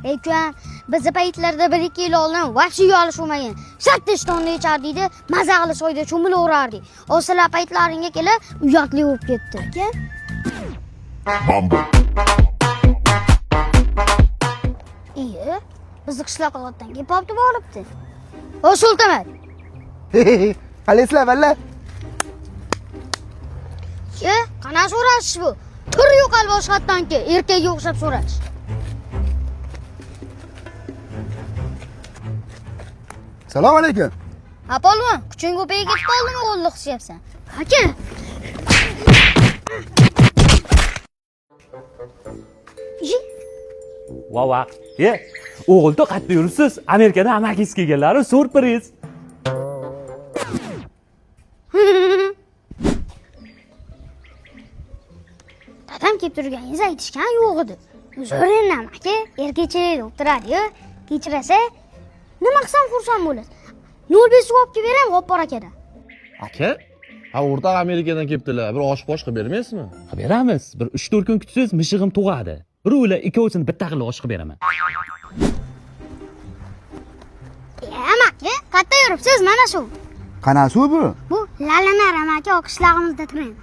Ekan, bizni paytlarda 1-2 yil oldin vaqti olish bo'lmagan. 7 tonna ichar deydi, maza qilib soyda cho'milaverardik. O'shalar paytlaringga kelib, uyatli bo'lib ketdi. Aka? Iye, bizni qishloq qotdan kelib olibdi bo'libdi. O Sultamat. Qalaysizlar valla? Qana so'rashish bu? Tur yo'qol boshqatdanki, erkakga o'xshab so'rash. Assalomu alaykum. Apolvon, kuching ko'payib ketib qoldimi, qo'lni qishyapsan? Aka. Vava. O'g'ilda qayerda yuribsiz? Amerikadan amakisi kelganlar, surpriz. Dadam kelib turganingizni aytishgan yo'q edi. Zo'rinam aka, erkakcha o'tiradi-yu, kechirasa, nima qilsam xursand bo'lasiz. 05 olib kelib beraman, G'oppor akadan. Aka? Ha, o'rtoq Amerikadan kelibdilar. Bir osh-posh qilib bermaysizmi? Beramiz. Bir 3-4 kun kutsangiz, mishig'im tug'adi. Birovlar ikkovsini bitta qilib osh qilib beraman. Amaki, qayerda yuribsiz? Mana shu. Qana suv bu? Bu Lalanar amaki o'qishlarimizda turadi.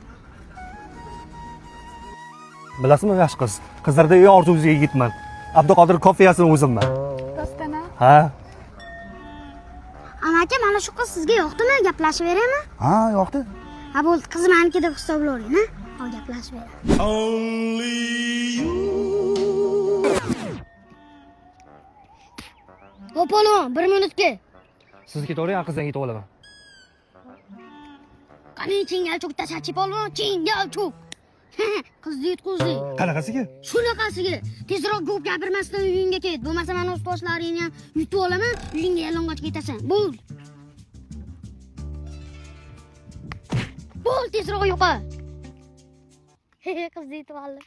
Bilasizmi, yosh qiz? Qizlarda eng orzusiga yigitman. Abduqodir kofiyasini o'zimman. Rostana? Ha? Amaki, mana shu qiz sizga yoqdimi? Gaplashib beraymi? Ha, yoqdi. Ha, bo'ldi, qiz meniki deb hisoblayvering, ha? Hop, gaplashib beraman. O'polvon, 1 minutga. Siz ketavering, qizdan ketib olaman. Qani chingalchukda chachib polvon, chingalchuk. Qizni yutqizdi. Qanaqasiga? Shunaqasiga. Tezroq ko'p gapirmasdan uyingga ket. Bo'lmasa men o'z toshlaringni ham yutib olaman, uyingga yalang'och ketasan. Bo'ldi. Bo'ldi, tezroq yo'qol. Qizni yutib oldi.